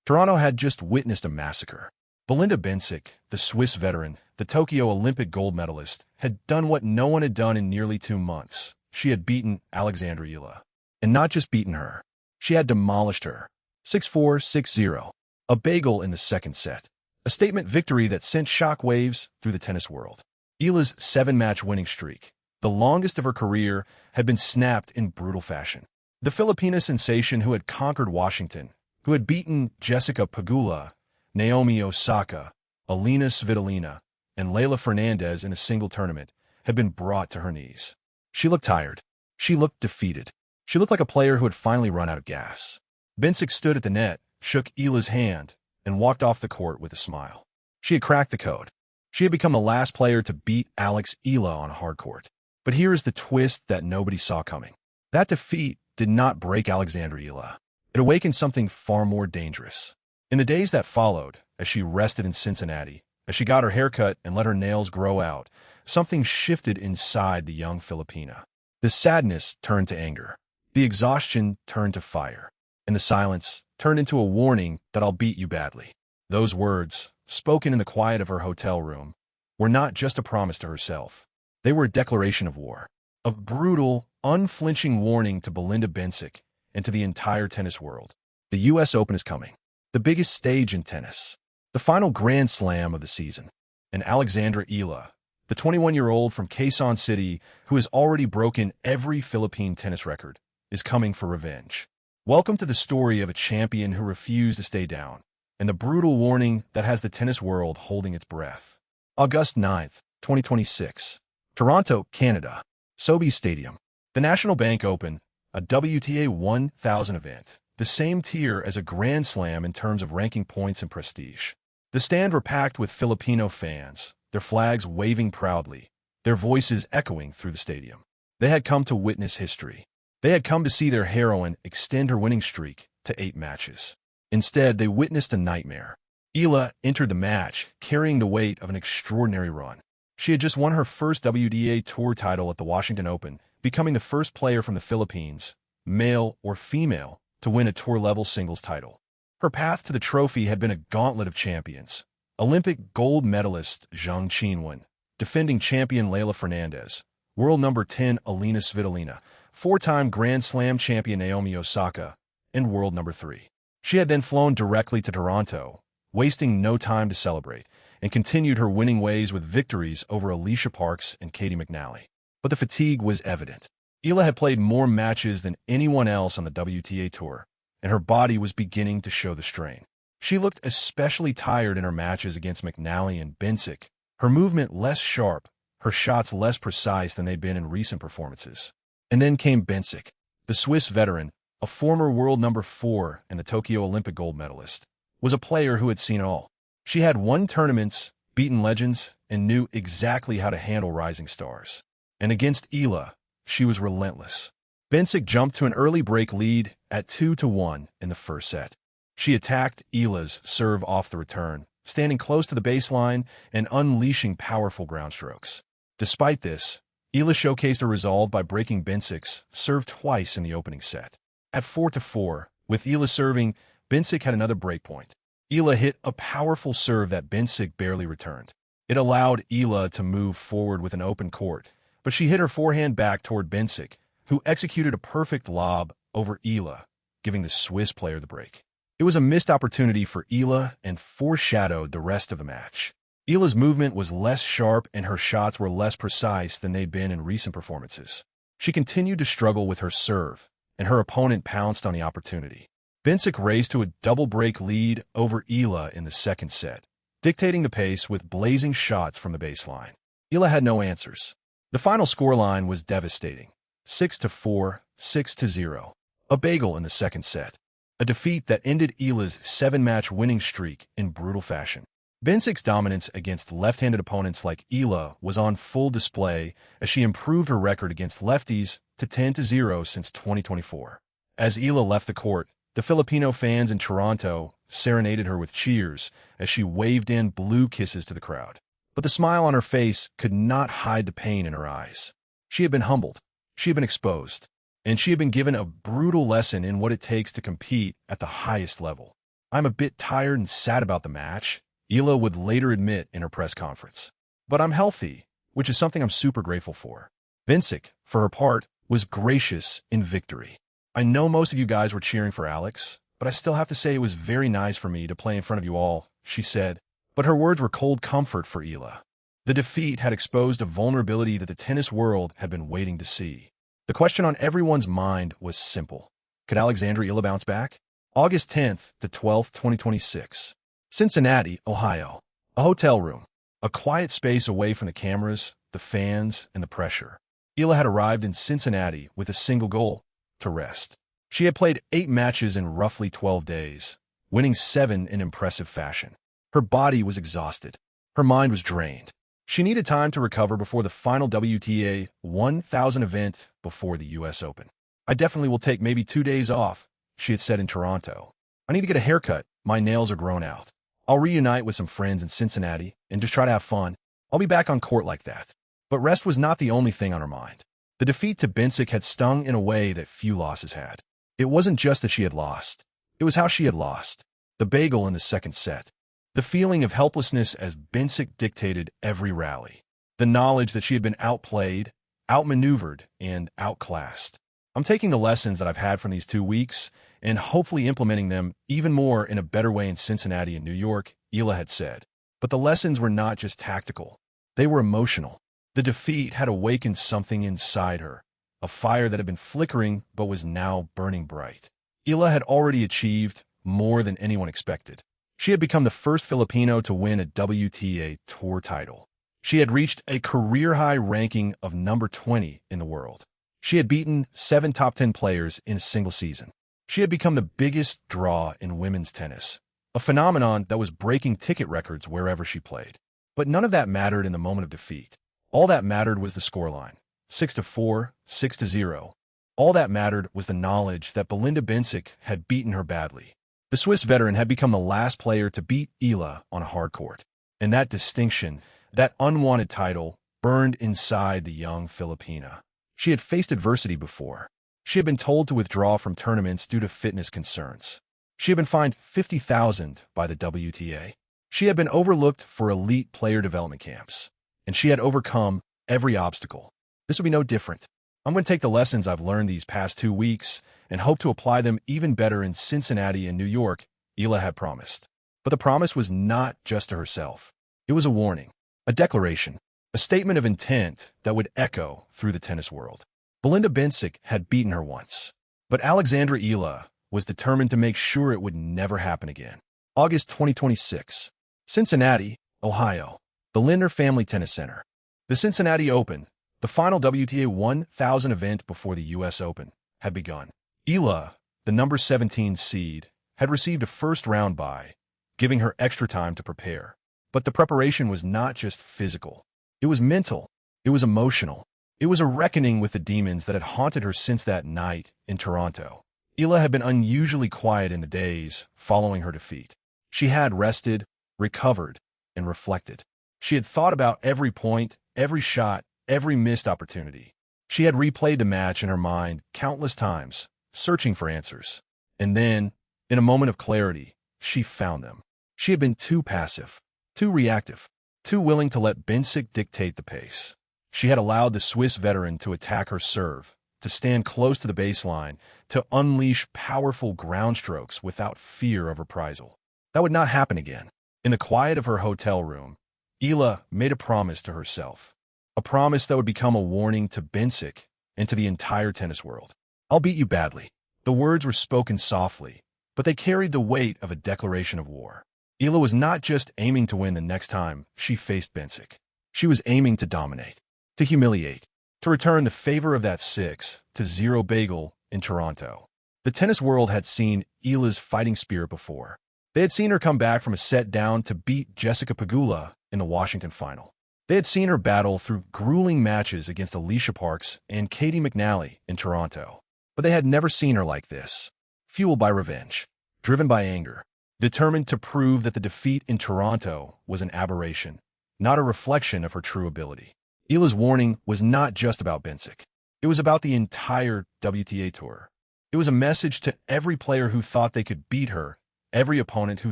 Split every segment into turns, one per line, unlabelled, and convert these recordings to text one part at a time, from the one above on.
Toronto had just witnessed a massacre. Belinda Bencic, the Swiss veteran, the Tokyo Olympic gold medalist, had done what no one had done in nearly 2 months. She had beaten Alexandra Eala. And not just beaten her. She had demolished her. 6-4, 6-0. A bagel in the second set. A statement victory that sent shockwaves through the tennis world. Eala's 7-match winning streak, the longest of her career, had been snapped in brutal fashion. The Filipina sensation who had conquered Washington, who had beaten Jessica Pegula, Naomi Osaka, Elina Svitolina, and Leylah Fernandez in a single tournament, had been brought to her knees. She looked tired. She looked defeated. She looked like a player who had finally run out of gas. Bencic stood at the net, shook Eala's hand, and walked off the court with a smile. She had cracked the code. She had become the last player to beat Alex Eala on a hard court. But here is the twist that nobody saw coming. That defeat did not break Alexandra Eala. It awakened something far more dangerous. In the days that followed, as she rested in Cincinnati, as she got her haircut and let her nails grow out, something shifted inside the young Filipina. The sadness turned to anger. The exhaustion turned to fire. And the silence turned into a warning that I'll beat you badly. Those words, spoken in the quiet of her hotel room, were not just a promise to herself. They were a declaration of war. A brutal, unflinching warning to Belinda Bencic and to the entire tennis world. The U.S. Open is coming. The biggest stage in tennis. The final Grand Slam of the season. And Alexandra Eala, the 21-year-old from Quezon City who has already broken every Philippine tennis record, is coming for revenge. Welcome to the story of a champion who refused to stay down, and the brutal warning that has the tennis world holding its breath. August 9th, 2026. Toronto, Canada. Sobeys Stadium. The National Bank Open, a WTA 1000 event, the same tier as a Grand Slam in terms of ranking points and prestige. The stands were packed with Filipino fans, their flags waving proudly, their voices echoing through the stadium. They had come to witness history. They had come to see their heroine extend her winning streak to 8 matches. Instead, they witnessed a nightmare. Eala entered the match, carrying the weight of an extraordinary run. She had just won her first WTA Tour title at the Washington Open, becoming the first player from the Philippines, male or female, to win a tour-level singles title. Her path to the trophy had been a gauntlet of champions. Olympic gold medalist Zhang Qinwen, defending champion Leylah Fernandez, world number 10 Elina Svitolina, 4-time Grand Slam champion Naomi Osaka, and world number 3. She had then flown directly to Toronto, wasting no time to celebrate, and continued her winning ways with victories over Alicia Parks and 𝗕𝗲𝗅. But the fatigue was evident. Eala had played more matches than anyone else on the WTA Tour, and her body was beginning to show the strain. She looked especially tired in her matches against McNally and Bencic, her movement less sharp, her shots less precise than they'd been in recent performances. And then came Bencic, the Swiss veteran, a former world number 4 and the Tokyo Olympic gold medalist, was a player who had seen it all. She had won tournaments, beaten legends, and knew exactly how to handle rising stars. And against Eala, she was relentless. Bencic jumped to an early break lead at 2-1 in the first set. She attacked Eala's serve off the return, standing close to the baseline and unleashing powerful ground strokes. Despite this, Eala showcased her resolve by breaking Bencic's serve twice in the opening set. At 4-4, with Eala serving, Bencic had another breakpoint. Eala hit a powerful serve that Bencic barely returned. It allowed Eala to move forward with an open court, but she hit her forehand back toward Bencic, who executed a perfect lob over Eala, giving the Swiss player the break. It was a missed opportunity for Eala and foreshadowed the rest of the match. Eala's movement was less sharp and her shots were less precise than they'd been in recent performances. She continued to struggle with her serve, and her opponent pounced on the opportunity. Bencic raced to a double-break lead over Eala in the second set, dictating the pace with blazing shots from the baseline. Eala had no answers. The final scoreline was devastating. 6-4, 6-0. A bagel in the second set. A defeat that ended Eala's 7-match winning streak in brutal fashion. Bencic's dominance against left-handed opponents like Eala was on full display as she improved her record against lefties to 10-0 since 2024. As Eala left the court, the Filipino fans in Toronto serenaded her with cheers as she waved in blue kisses to the crowd. But the smile on her face could not hide the pain in her eyes. She had been humbled, she had been exposed, and she had been given a brutal lesson in what it takes to compete at the highest level. "I'm a bit tired and sad about the match," Eala would later admit in her press conference. "But I'm healthy, which is something I'm super grateful for." Bencic, for her part, was gracious in victory. "I know most of you guys were cheering for Alex, but I still have to say it was very nice for me to play in front of you all," she said. But her words were cold comfort for Eala. The defeat had exposed a vulnerability that the tennis world had been waiting to see. The question on everyone's mind was simple. Could Alexandra Eala bounce back? August 10th to 12th, 2026. Cincinnati, Ohio. A hotel room. A quiet space away from the cameras, the fans, and the pressure. Eala had arrived in Cincinnati with a single goal: to rest. She had played 8 matches in roughly 12 days, winning 7 in impressive fashion. Her body was exhausted. Her mind was drained. She needed time to recover before the final WTA 1000 event before the US Open. "I definitely will take maybe 2 days off," she had said in Toronto. "I need to get a haircut. My nails are grown out. I'll reunite with some friends in Cincinnati and just try to have fun. I'll be back on court like that." But rest was not the only thing on her mind. The defeat to Bencic had stung in a way that few losses had. It wasn't just that she had lost. It was how she had lost. The bagel in the second set. The feeling of helplessness as Bencic dictated every rally. The knowledge that she had been outplayed, outmaneuvered, and outclassed. "I'm taking the lessons that I've had from these 2 weeks and hopefully implementing them even more in a better way in Cincinnati and New York," Eala had said. But the lessons were not just tactical. They were emotional. The defeat had awakened something inside her, a fire that had been flickering but was now burning bright. Eala had already achieved more than anyone expected. She had become the first Filipino to win a WTA Tour title. She had reached a career-high ranking of number 20 in the world. She had beaten 7 top 10 players in a single season. She had become the biggest draw in women's tennis, a phenomenon that was breaking ticket records wherever she played. But none of that mattered in the moment of defeat. All that mattered was the scoreline, 6-4, 6-0. All that mattered was the knowledge that Belinda Bencic had beaten her badly. The Swiss veteran had become the last player to beat Eala on a hard court. And that distinction, that unwanted title, burned inside the young Filipina. She had faced adversity before. She had been told to withdraw from tournaments due to fitness concerns. She had been fined $50,000 by the WTA. She had been overlooked for elite player development camps. And she had overcome every obstacle. This would be no different. "I'm going to take the lessons I've learned these past 2 weeks and hope to apply them even better in Cincinnati and New York," Eala had promised. But the promise was not just to herself. It was a warning, a declaration, a statement of intent that would echo through the tennis world. Belinda Bencic had beaten her once, but Alexandra Eala was determined to make sure it would never happen again. August 2026. Cincinnati, Ohio. The Lindner Family Tennis Center. The Cincinnati Open, the final WTA 1000 event before the US Open, had begun. Eala, the number 17 seed, had received a first-round bye, giving her extra time to prepare. But the preparation was not just physical. It was mental. It was emotional. It was a reckoning with the demons that had haunted her since that night in Toronto. Eala had been unusually quiet in the days following her defeat. She had rested, recovered, and reflected. She had thought about every point, every shot, every missed opportunity. She had replayed the match in her mind countless times, searching for answers. And then, in a moment of clarity, she found them. She had been too passive, too reactive, too willing to let Bencic dictate the pace. She had allowed the Swiss veteran to attack her serve, to stand close to the baseline, to unleash powerful ground strokes without fear of reprisal. That would not happen again. In the quiet of her hotel room, Eala made a promise to herself. A promise that would become a warning to Bencic and to the entire tennis world. "I'll beat you badly." The words were spoken softly, but they carried the weight of a declaration of war. Eala was not just aiming to win the next time she faced Bencic. She was aiming to dominate, to humiliate, to return the favor of that 6-0 bagel in Toronto. The tennis world had seen Eala's fighting spirit before. They had seen her come back from a set down to beat Jessica Pegula in the Washington final. They had seen her battle through grueling matches against Alicia Parks and 𝗕𝗲𝗅 in Toronto. But they had never seen her like this, fueled by revenge, driven by anger, determined to prove that the defeat in Toronto was an aberration, not a reflection of her true ability. Eala's warning was not just about Bencic. It was about the entire WTA Tour. It was a message to every player who thought they could beat her, every opponent who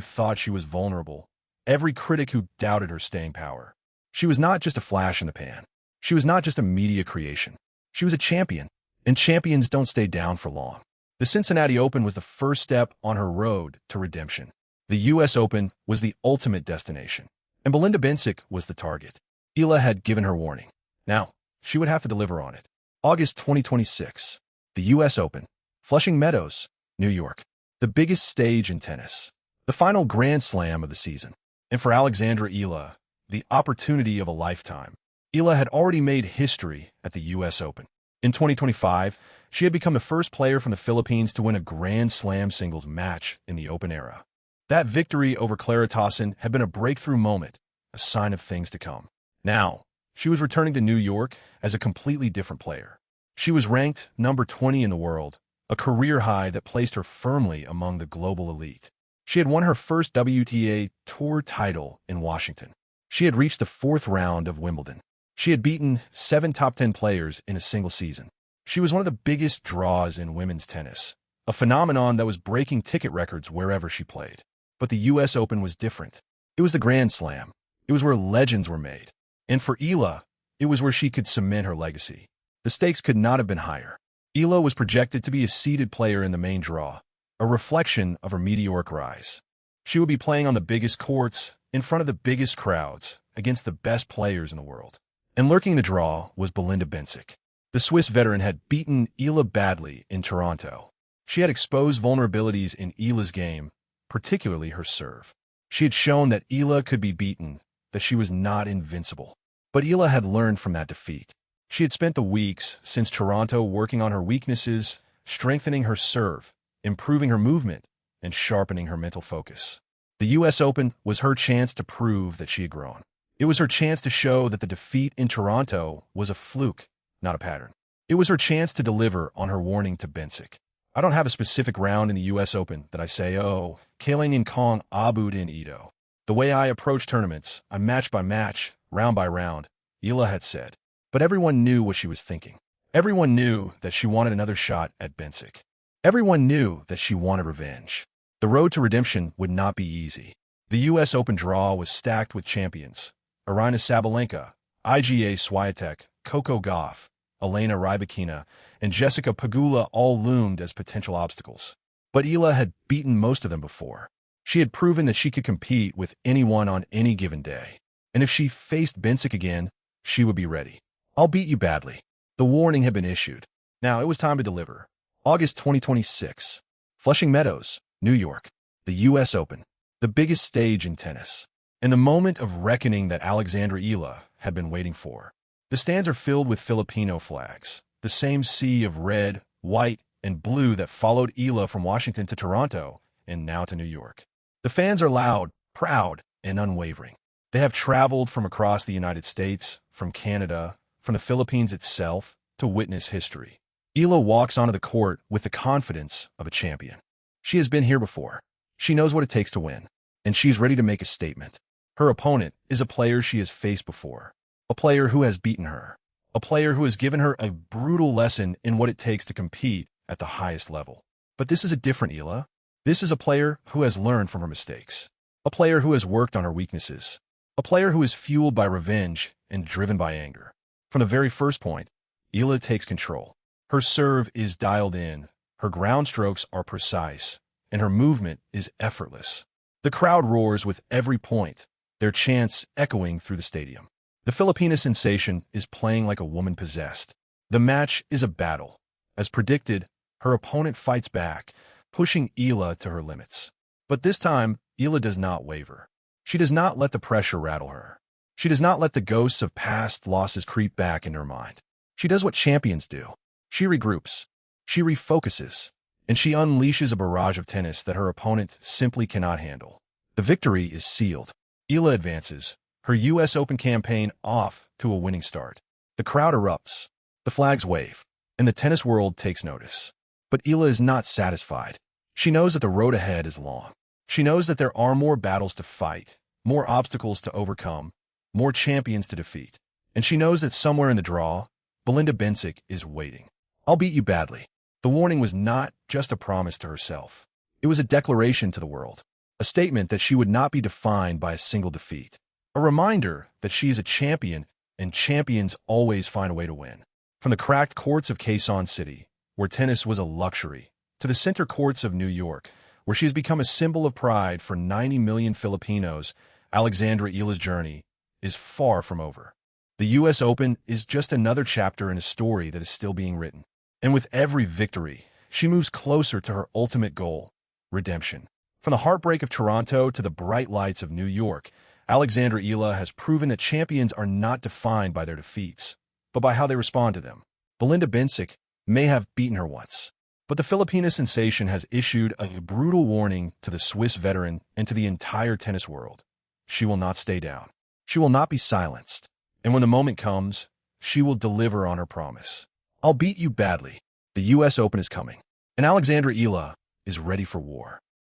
thought she was vulnerable, every critic who doubted her staying power. She was not just a flash in the pan. She was not just a media creation. She was a champion, and champions don't stay down for long. The Cincinnati Open was the first step on her road to redemption. The U.S. Open was the ultimate destination, and Belinda Bencic was the target. Eala had given her warning. Now, she would have to deliver on it. August 2026. The U.S. Open. Flushing Meadows, New York. The biggest stage in tennis. The final Grand Slam of the season. And for Alexandra Eala, the opportunity of a lifetime. Eala had already made history at the U.S. Open. In 2025, she had become the first player from the Philippines to win a Grand Slam singles match in the Open era. That victory over 𝗕𝗲𝗏 had been a breakthrough moment, a sign of things to come. Now, she was returning to New York as a completely different player. She was ranked number 20 in the world, a career high that placed her firmly among the global elite. She had won her first WTA Tour title in Washington. She had reached the 4th round of Wimbledon. She had beaten 7 top 10 players in a single season. She was one of the biggest draws in women's tennis, a phenomenon that was breaking ticket records wherever she played. But the U.S. Open was different. It was the Grand Slam. It was where legends were made. And for Eala, it was where she could cement her legacy. The stakes could not have been higher. Eala was projected to be a seeded player in the main draw, a reflection of her meteoric rise. She would be playing on the biggest courts, in front of the biggest crowds, against the best players in the world. And lurking the draw was Belinda Bencic. The Swiss veteran had beaten Eala badly in Toronto. She had exposed vulnerabilities in Eala's game, particularly her serve. She had shown that Eala could be beaten, that she was not invincible. But Eala had learned from that defeat. She had spent the weeks since Toronto working on her weaknesses, strengthening her serve, improving her movement, and sharpening her mental focus. The U.S. Open was her chance to prove that she had grown. It was her chance to show that the defeat in Toronto was a fluke, not a pattern. It was her chance to deliver on her warning to Bencic. I don't have a specific round in the U.S. Open that I say, oh, 𝗕𝗲𝗏𝗏. The way I approach tournaments, I'm match by match, round by round, Eala had said. But everyone knew what she was thinking. Everyone knew that she wanted another shot at Bencic. Everyone knew that she wanted revenge. The road to redemption would not be easy. The U.S. Open draw was stacked with champions. Aryna Sabalenka, Iga Swiatek, Coco Gauff, Elina Rybakina, and Jessica Pegula all loomed as potential obstacles. But Eala had beaten most of them before. She had proven that she could compete with anyone on any given day. And if she faced Bencic again, she would be ready. I'll beat you badly. The warning had been issued. Now it was time to deliver. August 2026. Flushing Meadows, New York. The U.S. Open. The biggest stage in tennis. And the moment of reckoning that Alexandra Eala had been waiting for. The stands are filled with Filipino flags, the same sea of red, white, and blue that followed Eala from Washington to Toronto and now to New York. The fans are loud, proud, and unwavering. They have traveled from across the United States, from Canada, from the Philippines itself, to witness history. Eala walks onto the court with the confidence of a champion. She has been here before. She knows what it takes to win, and she's ready to make a statement. Her opponent is a player she has faced before, a player who has beaten her, a player who has given her a brutal lesson in what it takes to compete at the highest level. But this is a different Eala. This is a player who has learned from her mistakes, a player who has worked on her weaknesses, a player who is fueled by revenge and driven by anger. From the very first point, Eala takes control. Her serve is dialed in, her ground strokes are precise, and her movement is effortless. The crowd roars with every point, their chants echoing through the stadium. The Filipina sensation is playing like a woman possessed. The match is a battle. As predicted, her opponent fights back, pushing Eala to her limits. But this time, Eala does not waver. She does not let the pressure rattle her. She does not let the ghosts of past losses creep back into her mind. She does what champions do. She regroups. She refocuses. And she unleashes a barrage of tennis that her opponent simply cannot handle. The victory is sealed. Eala advances, her U.S. Open campaign off to a winning start. The crowd erupts. The flags wave. And the tennis world takes notice. But Eala is not satisfied. She knows that the road ahead is long. She knows that there are more battles to fight, more obstacles to overcome, more champions to defeat. And she knows that somewhere in the draw, Belinda Bencic is waiting. I'll beat you badly. The warning was not just a promise to herself. It was a declaration to the world. A statement that she would not be defined by a single defeat. A reminder that she is a champion, and champions always find a way to win. From the cracked courts of Quezon City, where tennis was a luxury, to the center courts of New York, where she has become a symbol of pride for 90 million Filipinos, Alexandra Eala's journey is far from over. The U.S. Open is just another chapter in a story that is still being written. And with every victory, she moves closer to her ultimate goal, redemption. From the heartbreak of Toronto to the bright lights of New York, Alexandra Eala has proven that champions are not defined by their defeats, but by how they respond to them. Belinda Bencic may have beaten her once, but the Filipina sensation has issued a brutal warning to the Swiss veteran and to the entire tennis world. She will not stay down. She will not be silenced. And when the moment comes, she will deliver on her promise. I'll beat you badly. The U.S. Open is coming, and Alexandra Eala is ready for war.